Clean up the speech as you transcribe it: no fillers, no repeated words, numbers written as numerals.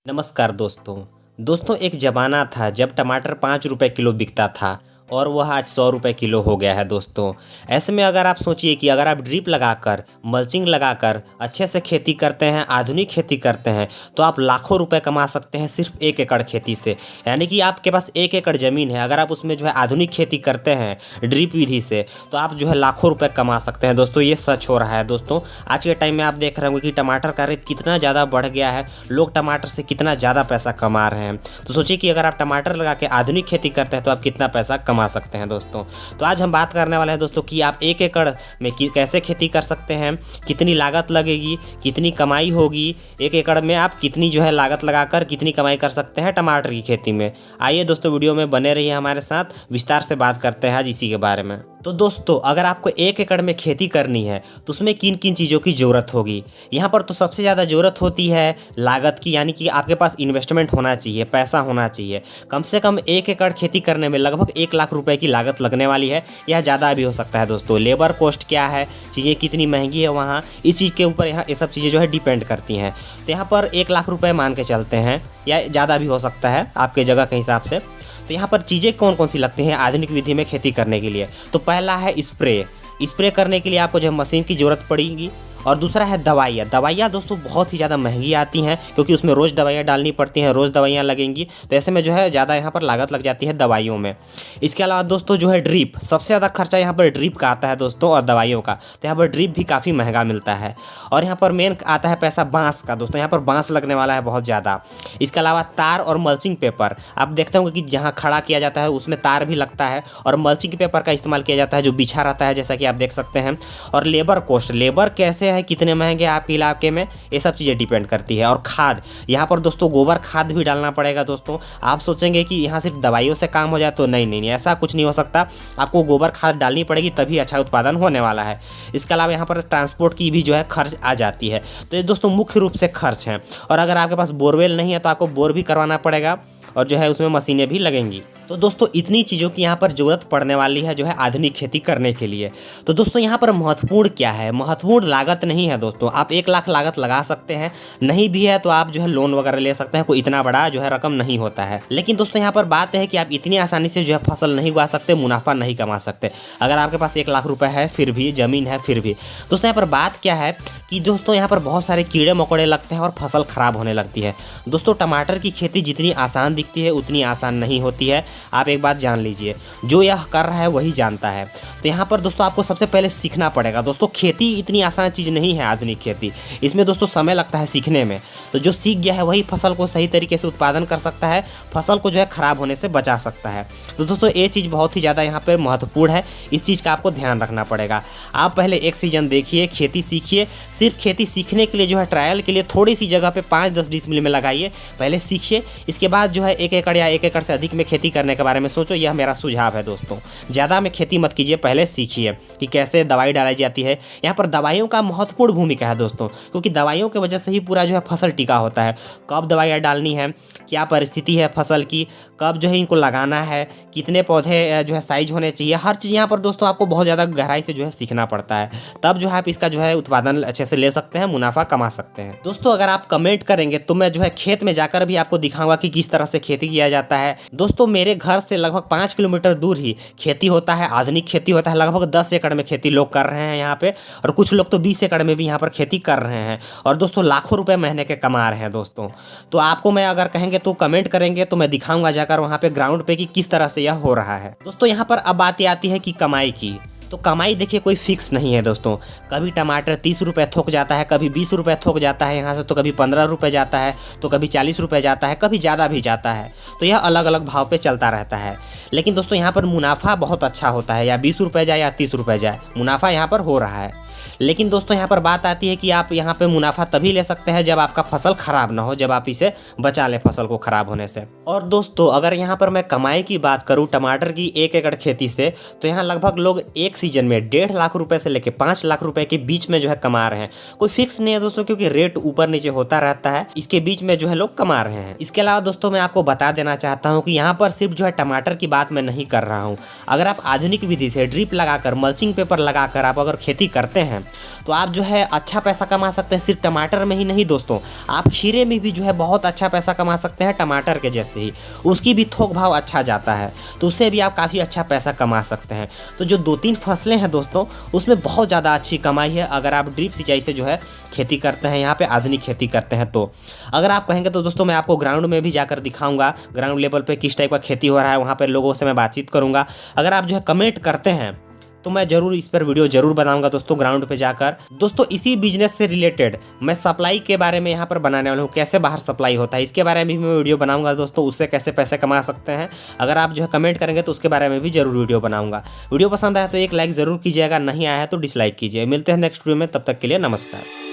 नमस्कार दोस्तों। दोस्तों एक ज़माना था जब टमाटर 5 रुपए किलो बिकता था और वह आज 100 रुपए किलो हो गया है दोस्तों। ऐसे में अगर आप सोचिए कि अगर आप ड्रिप लगाकर मल्चिंग लगाकर अच्छे से खेती करते हैं, आधुनिक खेती करते हैं, तो आप लाखों रुपए कमा सकते हैं सिर्फ 1 एकड़ खेती से। यानी कि आपके पास 1 एकड़ ज़मीन है, अगर आप उसमें जो है आधुनिक खेती करते हैं ड्रिप विधि से, तो आप जो है लाखों रुपए कमा सकते हैं दोस्तों। ये सच हो रहा है दोस्तों। आज के टाइम में आप देख रहे होंगे कि टमाटर का रेट कितना ज़्यादा बढ़ गया है, लोग टमाटर से कितना ज़्यादा पैसा कमा रहे हैं। तो सोचिए कि अगर आप टमाटर लगा के आधुनिक खेती करते हैं तो आप कितना पैसा कमा सकते हैं दोस्तों। तो आज हम बात करने वाले हैं दोस्तों कि आप 1 एकड़ में कैसे खेती कर सकते हैं, कितनी लागत लगेगी, कितनी कमाई होगी, 1 एकड़ में आप कितनी जो है लागत लगाकर कितनी कमाई कर सकते हैं टमाटर की खेती में। आइए दोस्तों वीडियो में बने रहिए हमारे साथ, विस्तार से बात करते हैं आज इसी के बारे में। तो दोस्तों अगर आपको 1 एकड़ में खेती करनी है तो उसमें किन किन चीज़ों की ज़रूरत होगी। यहाँ पर तो सबसे ज़्यादा ज़रूरत होती है लागत की, यानी कि आपके पास इन्वेस्टमेंट होना चाहिए, पैसा होना चाहिए। कम से कम 1 एकड़ खेती करने में लगभग 1 लाख रुपए की लागत लगने वाली है, यह ज़्यादा भी हो सकता है दोस्तों। लेबर कॉस्ट क्या है, चीज़ें कितनी महंगी है वहाँ, इस चीज़ के ऊपर यहाँ ये सब चीज़ें जो है डिपेंड करती हैं। तो यहाँ पर 1 लाख रुपए मान के चलते हैं, या ज़्यादा भी हो सकता है आपके जगह के हिसाब से। तो यहाँ पर चीज़ें कौन कौन सी लगती हैं आधुनिक विधि में खेती करने के लिए। तो पहला है स्प्रे करने के लिए आपको जो है मशीन की ज़रूरत पड़ेगी। और दूसरा है दवाइयाँ दोस्तों बहुत ही ज़्यादा महंगी आती हैं, क्योंकि उसमें रोज़ दवाइयाँ डालनी पड़ती हैं, रोज़ दवाइयाँ लगेंगी, तो ऐसे में जो है ज़्यादा यहाँ पर लागत लग जाती है दवाइयों में। इसके अलावा दोस्तों जो है ड्रिप, सबसे ज़्यादा खर्चा यहाँ पर ड्रिप का आता है दोस्तों, और दवाइयों का। तो यहाँ पर ड्रिप भी काफ़ी महंगा मिलता है। और यहाँ पर मेन आता है पैसा बाँस का दोस्तों, यहाँ पर बाँस लगने वाला है बहुत ज़्यादा। इसके अलावा तार और मल्चिंग पेपर, आप देखते होंगे कि जहाँ खड़ा किया जाता है उसमें तार भी लगता है, और मल्चिंग पेपर का इस्तेमाल किया जाता है जो बिछा रहता है, जैसा कि आप देख सकते हैं। और लेबर कॉस्ट, लेबर कैसे है, कितने महंगे आपके इलाके में, ये सब चीज़ें डिपेंड करती है। और खाद, यहाँ पर दोस्तों गोबर खाद भी डालना पड़ेगा दोस्तों। आप सोचेंगे कि यहाँ सिर्फ दवाइयों से काम हो जाए, तो नहीं, ऐसा कुछ नहीं हो सकता। आपको गोबर खाद डालनी पड़ेगी, तभी अच्छा उत्पादन होने वाला है। इसके अलावा यहाँ पर ट्रांसपोर्ट की भी जो है खर्च आ जाती है। तो ये दोस्तों मुख्य रूप से खर्च हैं। और अगर आपके पास बोरवेल नहीं है तो आपको बोर भी करवाना पड़ेगा, और जो है उसमें मशीनें भी लगेंगी। तो दोस्तों इतनी चीज़ों की यहाँ पर ज़रूरत पड़ने वाली है जो है आधुनिक खेती करने के लिए। तो दोस्तों यहाँ पर महत्वपूर्ण क्या है, महत्वपूर्ण लागत नहीं है दोस्तों। आप 1 लाख लागत लगा सकते हैं, नहीं भी है तो आप जो है लोन वगैरह ले सकते हैं, कोई इतना बड़ा जो है रकम नहीं होता है। लेकिन दोस्तों यहाँ पर बात है कि आप इतनी आसानी से जो है फसल नहीं उगा सकते, मुनाफा नहीं कमा सकते। अगर आपके पास 1 लाख रुपए है फिर भी, ज़मीन है फिर भी। दोस्तों यहाँ पर बात क्या है कि दोस्तों यहाँ पर बहुत सारे कीड़े मकोड़े लगते हैं और फसल ख़राब होने लगती है। दोस्तों टमाटर की खेती जितनी आसान दिखती है उतनी आसान नहीं होती है, आप एक बात जान लीजिए। जो यह कर रहा है वही जानता है। तो यहाँ पर दोस्तों आपको सबसे पहले सीखना पड़ेगा दोस्तों। खेती इतनी आसान चीज़ नहीं है आधुनिक खेती, इसमें दोस्तों समय लगता है सीखने में। तो जो सीख गया है वही फसल को सही तरीके से उत्पादन कर सकता है, फसल को जो है ख़राब होने से बचा सकता है। तो दोस्तों ये चीज़ बहुत ही ज़्यादा यहाँ पर महत्वपूर्ण है, इस चीज़ का आपको ध्यान रखना पड़ेगा। आप पहले एक सीजन देखिए, खेती सीखिए। सिर्फ खेती सीखने के लिए जो है ट्रायल के लिए थोड़ी सी जगह पे 5-10 डिसमिल में लगाइए, पहले सीखिए। इसके बाद जो है 1 एकड़ या 1 एकड़ से अधिक में खेती करने के बारे में सोचो, यह मेरा सुझाव है दोस्तों। ज़्यादा में खेती मत कीजिए, पहले सीखिए कि कैसे दवाई डाली जाती है। यहाँ पर दवाइयों का महत्वपूर्ण भूमिका है दोस्तों, क्योंकि दवाइयों की वजह से ही पूरा जो है फसल टिका होता है। कब दवाइयाँ डालनी है, क्या परिस्थिति है फसल की, कब जो है इनको लगाना है, कितने पौधे जो है साइज होने चाहिए, हर चीज़ यहाँ पर दोस्तों आपको बहुत ज़्यादा गहराई से जो है सीखना पड़ता है। तब जो है आप इसका जो है उत्पादन अच्छे से ले सकते हैं, मुनाफा कमा सकते हैं। दोस्तों अगर आप कमेंट करेंगे तो मैं जो है खेत में जाकर भी आपको दिखाऊंगा कि किस तरह से खेती किया जाता है। दोस्तों मेरे घर से लगभग 5 किलोमीटर दूर ही खेती होता है, आधुनिक खेती होता है। लगभग 10 एकड़ में खेती लोग कर रहे हैं यहाँ पे, और कुछ लोग तो 20 एकड़ में भी यहाँ पर खेती कर रहे हैं, और दोस्तों लाखों रुपए महीने के कमा रहे हैं दोस्तों। तो आपको मैं अगर कहेंगे तो कमेंट करेंगे तो मैं दिखाऊंगा जाकर वहाँ पे ग्राउंड पे कि किस तरह से यह हो रहा है। दोस्तों यहाँ पर अब बात आती है कि कमाई की। तो कमाई देखिए कोई फिक्स नहीं है दोस्तों। कभी टमाटर 30 रुपये थोक जाता है, कभी 20 रुपये थोक जाता है यहाँ से, तो कभी 15 रुपये जाता है, तो कभी 40 रुपये जाता है, कभी ज़्यादा भी जाता है। तो यह अलग अलग भाव पे चलता रहता है। लेकिन दोस्तों यहाँ पर मुनाफा बहुत अच्छा होता है, या 20 रुपये जाए या 30 रुपये जाए, मुनाफा यहाँ पर हो रहा है। लेकिन दोस्तों यहाँ पर बात आती है कि आप यहाँ पे मुनाफा तभी ले सकते हैं जब आपका फसल खराब ना हो, जब आप इसे बचा लें फसल को खराब होने से। और दोस्तों अगर यहाँ पर मैं कमाई की बात करूँ टमाटर की 1 एकड़ खेती से, तो यहाँ लगभग लोग एक सीजन में 1.5 लाख रुपए से लेकर 5 लाख रुपए के बीच में जो है कमा रहे हैं। कोई फिक्स नहीं है दोस्तों, क्योंकि रेट ऊपर नीचे होता रहता है, इसके बीच में जो है लोग कमा रहे हैं। इसके अलावा दोस्तों मैं आपको बता देना चाहता हूँ कि यहाँ पर सिर्फ जो है टमाटर की बात मैं नहीं कर रहा हूँ। अगर आप आधुनिक विधि से ड्रिप लगाकर, मल्चिंग पेपर लगाकर आप अगर खेती करते हैं तो आप जो है अच्छा पैसा कमा सकते हैं। सिर्फ टमाटर में ही नहीं दोस्तों, आप खीरे में भी जो है बहुत अच्छा पैसा कमा सकते हैं टमाटर के जैसे ही। उसकी भी थोक भाव अच्छा जाता है तो उससे भी आप काफ़ी अच्छा पैसा कमा सकते हैं। तो जो 2-3 फसलें हैं दोस्तों उसमें बहुत ज़्यादा अच्छी कमाई है अगर आप ड्रिप सिंचाई से जो है खेती करते हैं, यहाँ पे आधुनिक खेती करते हैं। तो अगर आप कहेंगे तो दोस्तों मैं आपको ग्राउंड में भी जाकर दिखाऊंगा, ग्राउंड लेवल पे किस टाइप का खेती हो रहा है, वहाँ पर लोगों से मैं बातचीत करूँगा। अगर आप जो है कमेंट करते हैं तो मैं ज़रूर इस पर वीडियो ज़रूर बनाऊंगा दोस्तों ग्राउंड पे जाकर। दोस्तों इसी बिजनेस से रिलेटेड मैं सप्लाई के बारे में यहाँ पर बनाने वाला हूँ, कैसे बाहर सप्लाई होता है इसके बारे में भी मैं वीडियो बनाऊंगा दोस्तों, उससे कैसे पैसे कमा सकते हैं। अगर आप जो है कमेंट करेंगे तो उसके बारे में भी ज़रूर वीडियो बनाऊंगा। वीडियो पसंद आया तो एक लाइक ज़रूर कीजिएगा, नहीं आया है तो डिसलाइक कीजिए। मिलते हैं नेक्स्ट वीडियो में, तब तक के लिए नमस्कार।